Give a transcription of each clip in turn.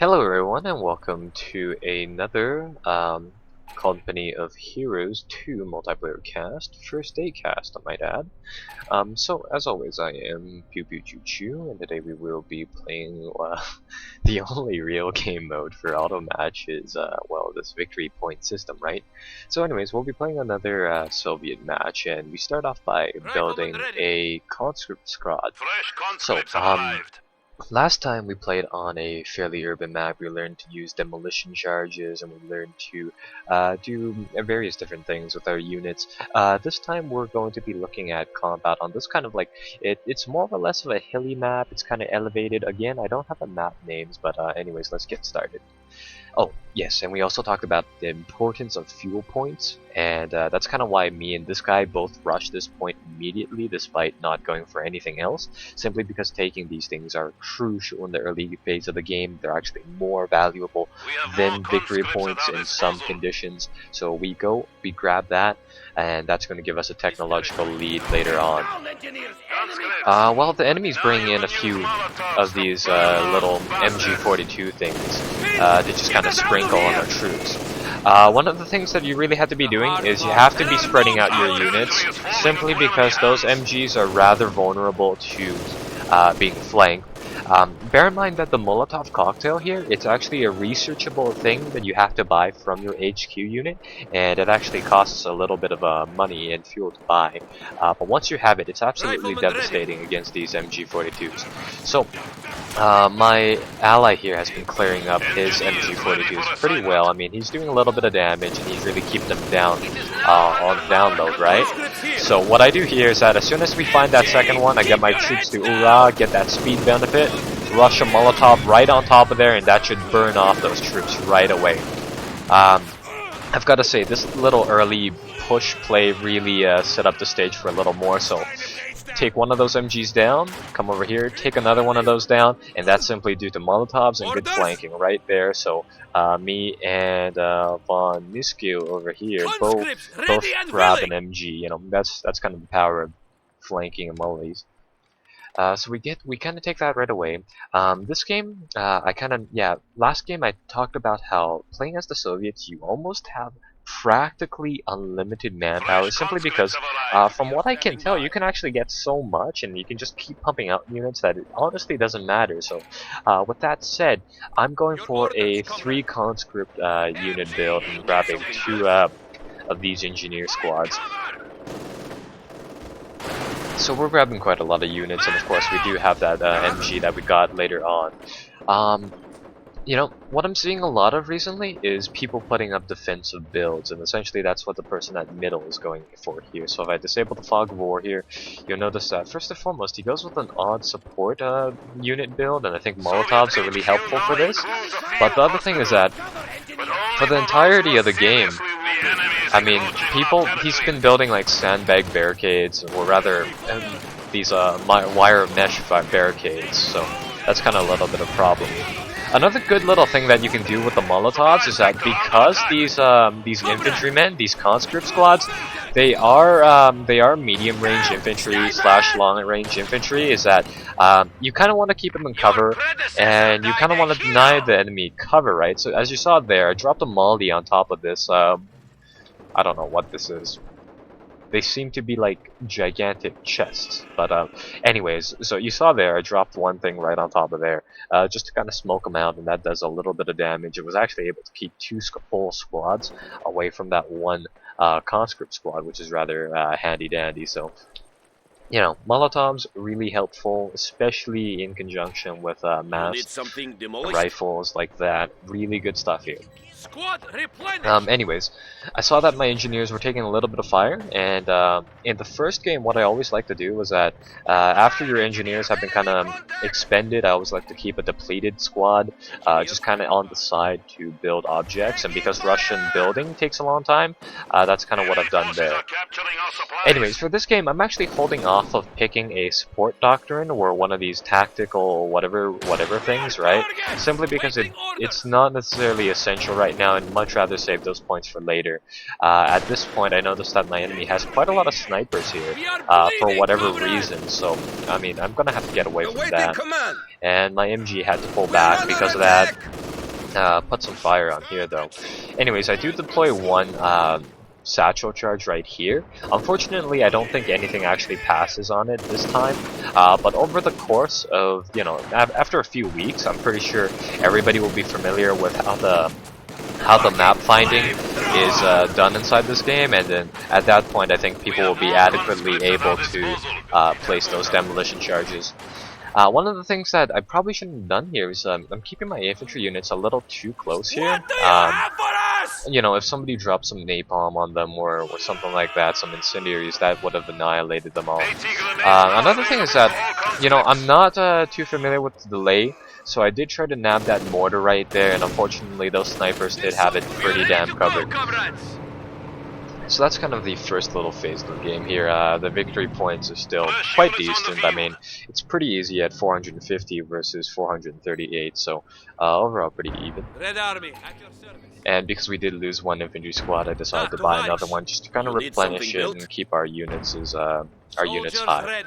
Hello everyone and welcome to another Company of Heroes 2 multiplayer cast, first day cast I might add. So as always I am Pew Pew Choo Choo and today we will be playing the only real game mode for auto match is well, this victory point system, right? So anyways, we'll be playing another Soviet match and we start off by building a conscript squad. Fresh So conscripts have arrived. last time we played on a fairly urban map. We learned to use demolition charges and we learned to do various different things with our units. This time we're going to be looking at combat on this kind of like, it's more or less of a hilly map. It's kind of elevated. Again, I don't have the map names, but anyways, let's get started. Oh, yes, and we also talked about the importance of fuel points, and that's kind of why me and this guy both rushed this point immediately despite not going for anything else, simply because taking these things are crucial in the early phase of the game. They're actually more valuable We have than more victory conscripts points at our in some disposal. conditions. So we grab that, and that's going to give us a technological lead later on. Well, the enemies bring in a few of these little MG42 things to just kind of sprinkle on our troops. One of the things that you really have to be doing is you have to be spreading out your units, simply because those MGs are rather vulnerable to being flanked. Bear in mind that the Molotov cocktail here, it's actually a researchable thing that you have to buy from your HQ unit, and it actually costs a little bit of money and fuel to buy. But once you have it, it's absolutely devastating against these MG42s. So, my ally here has been clearing up his MG42s pretty well. I mean, he's doing a little bit of damage, and he's really keeping them down on download, right? So what I do here is that as soon as we find that second one, I get my troops to get that speed benefit, rush a Molotov right on top of there, and that should burn off those troops right away. I've got to say, this little early push play really set up the stage for a little more, so take one of those MGs down, come over here, take another one of those down, and that's simply due to Molotovs and good flanking right there. So me and Von Niscu over here both grab an MG. You know, that's kind of the power of flanking and mollies. So we kind of take that right away. This game, last game I talked about how playing as the Soviets, you almost have practically unlimited manpower, simply because from what I can tell, you can actually get so much and you can just keep pumping out units that it honestly doesn't matter. So with that said, I'm going for a 3 conscript unit build and grabbing 2 of these engineer squads. So we're grabbing quite a lot of units, and of course we do have that MG that we got later on. You know, what I'm seeing a lot of recently is people putting up defensive builds, and essentially that's what the person at middle is going for here. So if I disable the Fog of War here, you'll notice that first and foremost he goes with an odd support unit build, and I think Molotovs are really helpful for this. But the other thing is that for the entirety of the game, I mean, he's been building like sandbag barricades, or rather these wire mesh barricades, so that's kind of a little bit of a problem. Another good little thing that you can do with the Molotovs is that because these infantrymen, these conscript squads, they are medium range infantry / long range infantry, is that you kind of want to keep them in cover, and you kind of want to deny the enemy cover, right? So as you saw there, I dropped a molly on top of this. I don't know what this is. They seem to be like gigantic chests, but anyways, so you saw there, I dropped one thing right on top of there, just to kind of smoke them out, and that does a little bit of damage. It was actually able to keep 2 whole squads away from that one conscript squad, which is rather handy dandy. So, you know, Molotovs really helpful, especially in conjunction with massed rifles like that. Really good stuff here. Anyways, I saw that my engineers were taking a little bit of fire, and in the first game, what I always like to do was that after your engineers have been kind of expended, I always like to keep a depleted squad just kind of on the side to build objects, and because Russian building takes a long time, that's kind of what I've done there. Anyways, for this game, I'm actually holding off of picking a support doctrine or one of these tactical whatever things, right? Simply because it's not necessarily essential right now, and much rather save those points for later. At this point, I noticed that my enemy has quite a lot of snipers here for whatever reason, so I mean, I'm gonna have to get away from that. And my MG had to pull back because of that. Put some fire on here though. Anyways, I do deploy one satchel charge right here. Unfortunately, I don't think anything actually passes on it this time. But over the course of, you know, after a few weeks, I'm pretty sure everybody will be familiar with how the map finding is done inside this game, and then at that point I think people will be adequately able to place those demolition charges. One of the things that I probably shouldn't have done here is I'm keeping my infantry units a little too close here. You know, if somebody dropped some napalm on them or something like that, some incendiaries, that would have annihilated them all. Another thing is that, you know, I'm not too familiar with the delay, so I did try to nab that mortar right there, and unfortunately those snipers did have it pretty damn covered. So that's kind of the first little phase of the game here. The victory points are still quite decent. I mean, it's pretty easy at 450 versus 438, so overall pretty even. Red Army, at your service. And because we did lose one infantry squad, I decided to buy another one just to kind of replenish it and keep our units high.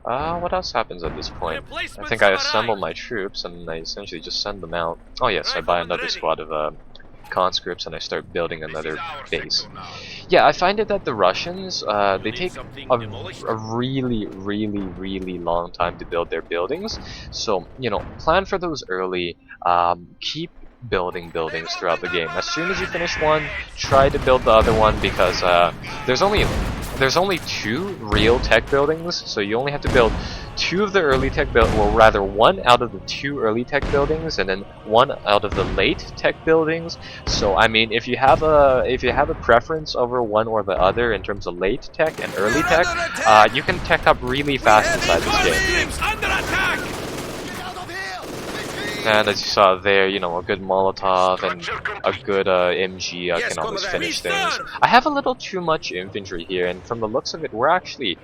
What else happens at this point? I think I assemble my troops and I essentially just send them out. Oh yes, I buy another squad of conscripts and I start building another base. Yeah, I find it that the Russians, they take a really long time to build their buildings. So, you know, plan for those early, keep building buildings throughout the game. As soon as you finish one, try to build the other one, because there's only 2 real tech buildings, so you only have to build 2 of the early tech well, rather 1 out of the 2 early tech buildings, and then 1 out of the late tech buildings. So I mean, if you have a preference over one or the other in terms of late tech and early tech, you can tech up really fast inside this game. And as you saw there, you know, a good Molotov and a good MG can always finish things. I have a little too much infantry here, and from the looks of it, we're actually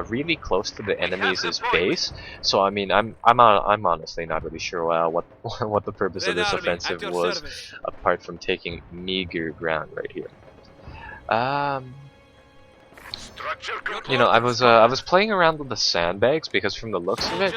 really close to the enemy's base. So I mean, I'm honestly not really sure what the purpose of this offensive was, apart from taking meager ground right here. You know, I was playing around with the sandbags because from the looks of it,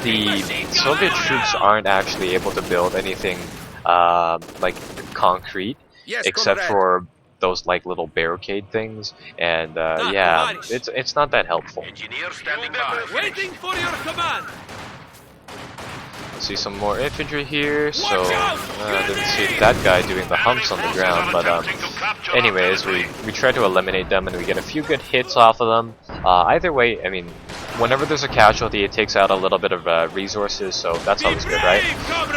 the Soviet troops aren't actually able to build anything like concrete, except for those like little barricade things, and yeah, it's not that helpful. Waiting for your command. See some more infantry here, so I didn't see that guy doing the humps on the ground, but anyways, we try to eliminate them and we get a few good hits off of them. Either way, I mean, whenever there's a casualty, it takes out a little bit of resources, so that's always good, right?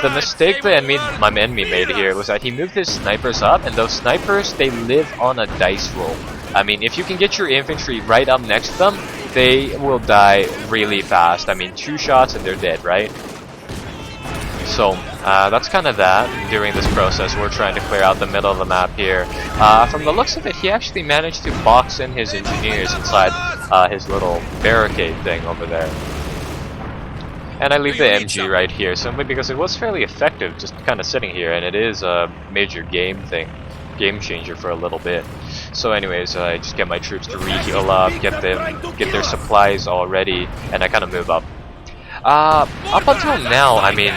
The mistake my enemy made here was that he moved his snipers up, and those snipers, they live on a dice roll. I mean, if you can get your infantry right up next to them, they will die really fast. I mean, 2 shots and they're dead, right? So that's kind of that. During this process, we're trying to clear out the middle of the map here. From the looks of it, he actually managed to box in his engineers inside his little barricade thing over there. And I leave the MG right here simply because it was fairly effective just kind of sitting here, and it is a major game changer for a little bit. So anyways, I just get my troops to re-heal up, get their supplies all ready, and I kind of move up. Up until now, I mean,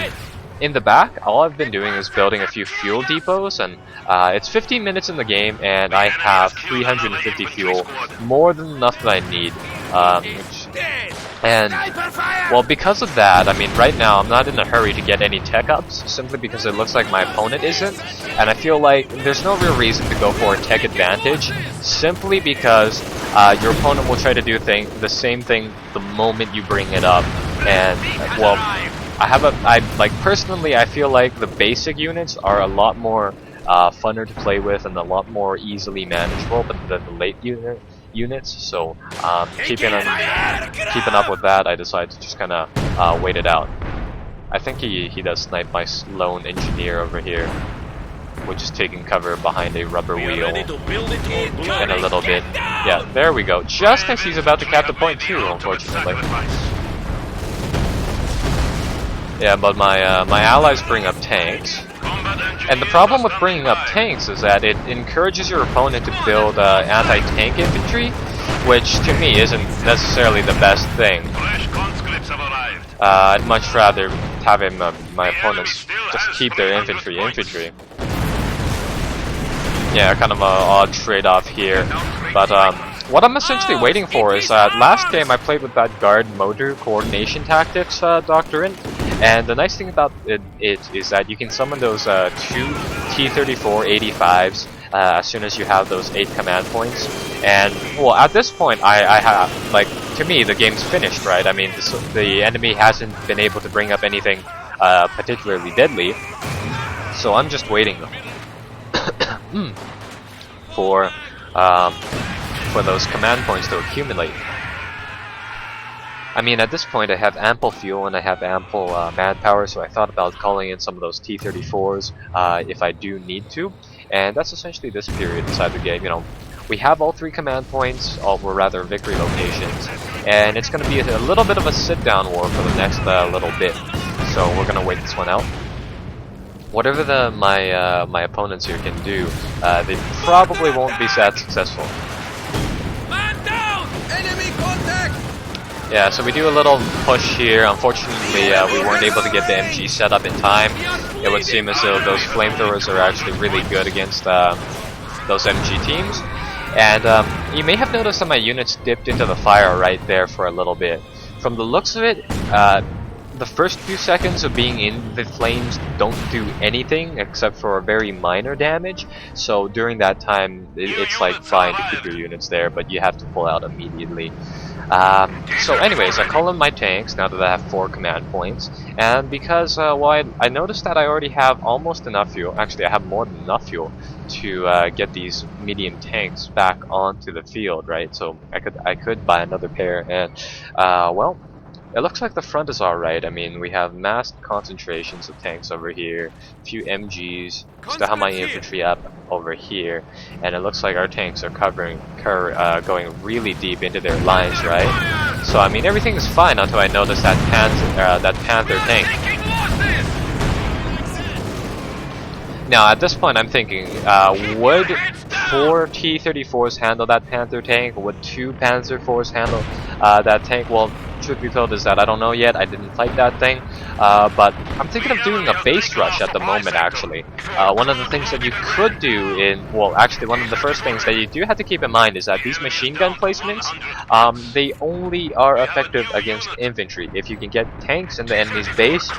in the back, all I've been doing is building a few fuel depots, and it's 15 minutes in the game, and I have 350 fuel, more than enough that I need. And, well, because of that, I mean, right now, I'm not in a hurry to get any tech ups, simply because it looks like my opponent isn't, and I feel like there's no real reason to go for a tech advantage, simply because your opponent will try to do the same thing the moment you bring it up. And, well, personally, I feel like the basic units are a lot more funner to play with and a lot more easily manageable than the late units. So, keeping up with that, I decided to just kind of wait it out. I think he does snipe my lone engineer over here, which is taking cover behind a rubber wheel in a little bit. Yeah, there we go. Just as he's about to cap the point too, unfortunately. Yeah, but my allies bring up tanks, and the problem with bringing up tanks is that it encourages your opponent to build anti-tank infantry, which to me isn't necessarily the best thing. I'd much rather having my opponents just keep their infantry. Yeah, kind of a odd trade-off here. But what I'm essentially waiting for is last game I played with that guard motor coordination tactics doctrine, and the nice thing about it is that you can summon those 2 T-34 85s as soon as you have those 8 command points. And well, at this point, I have, like, to me the game's finished, right? I mean, the enemy hasn't been able to bring up anything particularly deadly, so I'm just waiting for those command points to accumulate. I mean, at this point I have ample fuel and I have ample manpower, so I thought about calling in some of those T-34s if I do need to. And that's essentially this period inside the game. You know, we have all 3 command points, or rather victory locations, and it's going to be a little bit of a sit-down war for the next little bit. So we're going to wait this one out. Whatever my opponents here can do, they probably won't be that successful. Man down! Enemy contact! Yeah, so we do a little push here. Unfortunately, we weren't able to get the MG set up in time. It would seem as though those flamethrowers are actually really good against those MG teams. And you may have noticed that my units dipped into the fire right there for a little bit. From the looks of it, the first few seconds of being in the flames don't do anything except for very minor damage. So during that time, it's like fine to keep your units there, but you have to pull out immediately. So anyways, I call in my tanks now that I have 4 command points, and because well, I noticed that I already have almost enough fuel. Actually, I have more than enough fuel to get these medium tanks back onto the field, right? So I could buy another pair, and well, it looks like the front is alright. I mean, we have massed concentrations of tanks over here, a few MGs, still have my infantry up over here, and it looks like our tanks are going really deep into their lines, right? So I mean, everything is fine until I notice that Panther tank. Now at this point I'm thinking, would 4 T-34s handle that Panther tank? Would 2 Panzer IVs handle that tank? Well, truth be told is that I don't know yet. I didn't fight that thing, but I'm thinking of doing a base rush at the moment, actually. One of the things that you could do well, actually one of the first things that you do have to keep in mind is that these machine gun placements, they only are effective against infantry. If you can get tanks in the enemy's base,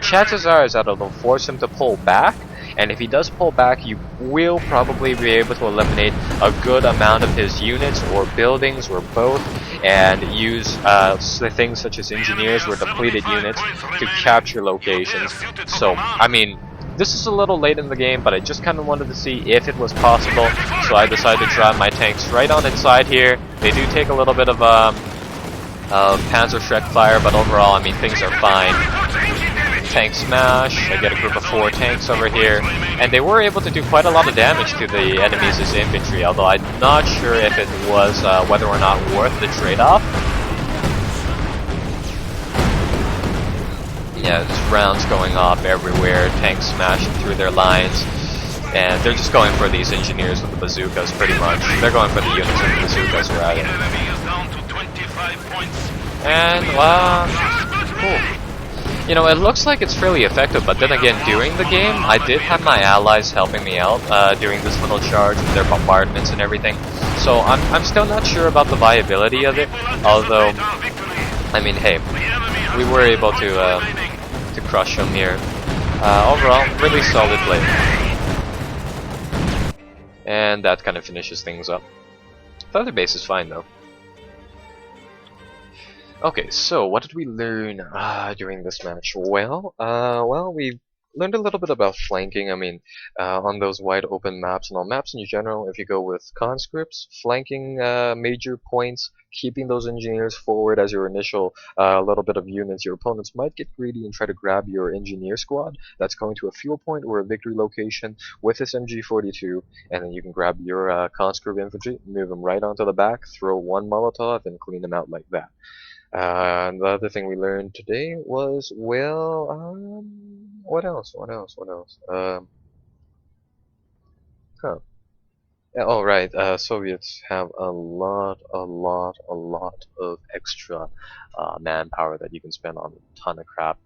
chances are is that it'll force him to pull back. And if he does pull back, you will probably be able to eliminate a good amount of his units or buildings or both, and use things such as engineers or depleted units to capture locations. So, I mean, this is a little late in the game, but I just kind of wanted to see if it was possible, so I decided to drive my tanks right on inside here. They do take a little bit of Panzerschreck fire, but overall, I mean, things are fine. Tank smash, I get a group of 4 tanks over here, and they were able to do quite a lot of damage to the enemy's infantry, although I'm not sure if it was whether or not worth the trade-off. Yeah, there's rounds going off everywhere, tanks smashing through their lines, and they're just going for these engineers with the bazookas pretty much. They're going for the units with the bazookas rather. And, cool. You know, it looks like it's fairly effective, but then again, during the game, I did have my allies helping me out during this little charge with their bombardments and everything. So I'm still not sure about the viability of it, although, I mean, hey, we were able to crush them here. Overall, really solid play. And that kind of finishes things up. The other base is fine, though. Okay, so what did we learn during this match? Well, we learned a little bit about flanking. I mean, on those wide open maps and on maps in general, if you go with conscripts, flanking major points, keeping those engineers forward as your initial little bit of units, your opponents might get greedy and try to grab your engineer squad that's going to a fuel point or a victory location with this MG42, and then you can grab your conscript infantry, move them right onto the back, throw 1 Molotov, and clean them out like that. And the other thing we learned today was, well, what else? Oh right, Soviets have a lot of extra manpower that you can spend on a ton of crap,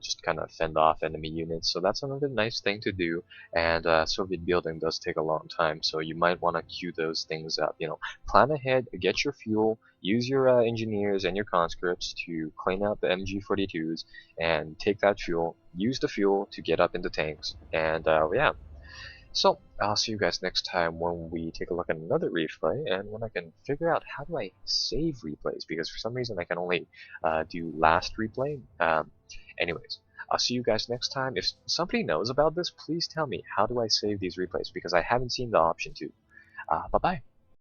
just kind of fend off enemy units. So that's another nice thing to do. And Soviet building does take a long time, so you might want to queue those things up. You know, plan ahead, get your fuel, use your engineers and your conscripts to clean out the MG42s, and take that fuel. Use the fuel to get up into tanks, and yeah. So, I'll see you guys next time when we take a look at another replay and when I can figure out how do I save replays, because for some reason I can only do last replay. Anyways, I'll see you guys next time. If somebody knows about this, please tell me how do I save these replays, because I haven't seen the option to. Bye-bye.